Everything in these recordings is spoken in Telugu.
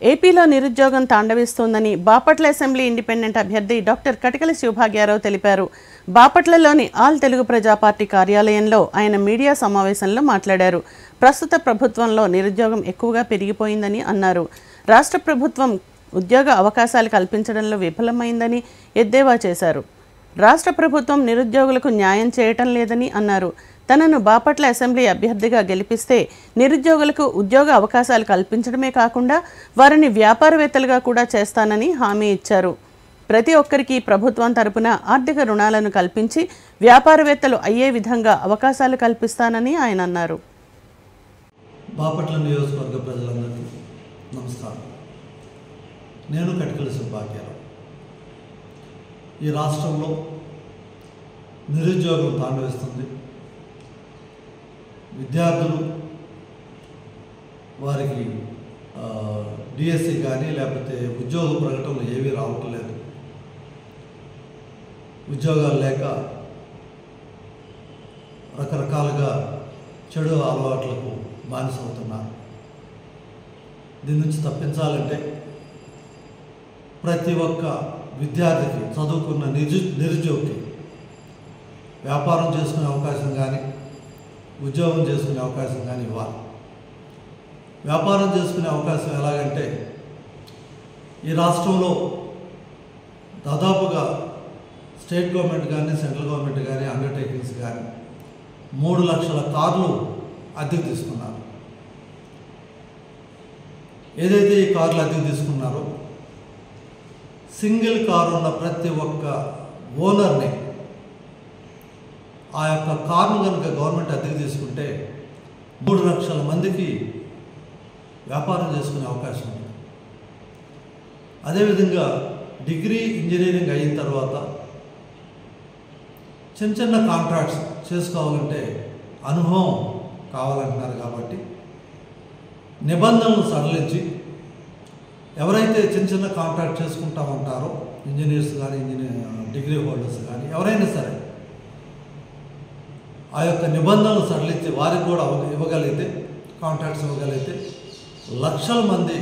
ఏపీలో నిరుద్యోగం తాండవిస్తోందని బాపట్ల అసెంబ్లీ ఇండిపెండెంట్ అభ్యర్థి డాక్టర్ కటికల శివభాగ్యారావు తెలిపారు. బాపట్లలోని ఆల్ తెలుగు ప్రజా పార్టీ కార్యాలయంలో ఆయన మీడియా సమావేశంలో మాట్లాడారు. ప్రస్తుత ప్రభుత్వంలో నిరుద్యోగం ఎక్కువగా పెరిగిపోయిందని అన్నారు. రాష్ట్ర ప్రభుత్వం ఉద్యోగ అవకాశాలు కల్పించడంలో విఫలమైందని ఎద్దేవా చేశారు. రాష్ట్ర ప్రభుత్వం నిరుద్యోగులకు న్యాయం చేయటం లేదని అన్నారు. తనను బాపట్ల అసెంబ్లీ అభ్యర్థిగా గెలిపిస్తే నిరుద్యోగులకు ఉద్యోగ అవకాశాలు కల్పించడమే కాకుండా వారిని వ్యాపారవేత్తలుగా కూడా చేస్తానని హామీ ఇచ్చారు. ప్రతి ఒక్కరికి ప్రభుత్వం తరపున ఆర్థిక రుణాలను కల్పించి వ్యాపారవేత్తలు అయ్యే విధంగా అవకాశాలు కల్పిస్తానని ఆయన అన్నారు. బాపట్ల నియోజకవర్గ ప్రజలందరికీ నమస్కారం. నేను కటికల శివభాగ్యారావు. ఈ రాష్ట్రంలో నిరుద్యోగం తాండవిస్తుంది. విద్యార్థులు వారికి డిఎస్సి కానీ లేకపోతే ఉద్యోగ ప్రకటనలు ఏవీ రావటం లేదు. ఉద్యోగాలు లేక రకరకాలుగా చెడు అలవాట్లకు బానిసవుతున్నారు. దీని నుంచి తప్పించాలంటే ప్రతి ఒక్క విద్యార్థికి, చదువుకున్న నిరుద్యోగికి వ్యాపారం చేసుకునే అవకాశం కానీ ఉద్యోగం చేసుకునే అవకాశం కానీ ఇవ్వాలి. వ్యాపారం చేసుకునే అవకాశం ఎలాగంటే ఈ రాష్ట్రంలో దాదాపుగా స్టేట్ గవర్నమెంట్ కానీ సెంట్రల్ గవర్నమెంట్ కానీ అండర్టేకింగ్స్ కానీ 3 లక్షల కార్లు అద్దెకు తీసుకున్నారు. ఏదైతే ఈ కార్లు అద్దెకు తీసుకున్నారో సింగిల్ కారు ఉన్న ప్రతి ఒక్క ఓనర్ని ఆ యొక్క కార్ను కనుక గవర్నమెంట్ అద్దెకు తీసుకుంటే 3 లక్షల మందికి వ్యాపారం చేసుకునే అవకాశం ఉంది. అదేవిధంగా డిగ్రీ ఇంజనీరింగ్ అయిన తర్వాత చిన్న చిన్న కాంట్రాక్ట్స్ చేసుకోవాలంటే అనుభవం కావాలంటున్నారు. కాబట్టి నిబంధనలు సడలించి ఎవరైతే చిన్న చిన్న కాంట్రాక్ట్ చేసుకుంటామంటారో ఇంజనీర్స్ కానీ డిగ్రీ హోల్డర్స్ కానీ ఎవరైనా సరే ఆ యొక్క నిబంధనలు సడలించి వారికి కూడా ఇవ్వగలిగితే, కాంట్రాక్ట్స్ ఇవ్వగలిగితే లక్షల మంది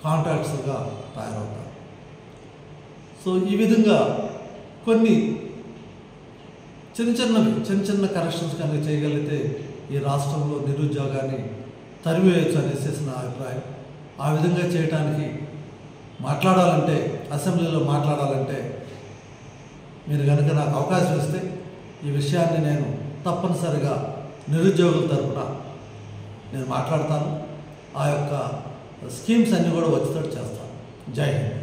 కాంట్రాక్ట్స్గా తయారవుతారు. సో ఈ విధంగా కొన్ని చిన్న కరెక్షన్స్ కనుక చేయగలిగితే ఈ రాష్ట్రంలో నిరుద్యోగాన్ని తరివేయచ్చు అనేసి నా అభిప్రాయం. ఆ విధంగా చేయడానికి మాట్లాడాలంటే, అసెంబ్లీలో మాట్లాడాలంటే మీరు కనుక నాకు అవకాశం ఇస్తే ఈ విషయాన్ని నేను తప్పనిసరిగా నిరుద్యోగుల తరపున నేను మాట్లాడతాను. ఆ యొక్క స్కీమ్స్ అన్నీ కూడా వచ్చేటట్టు చేస్తాను. జై హింద్.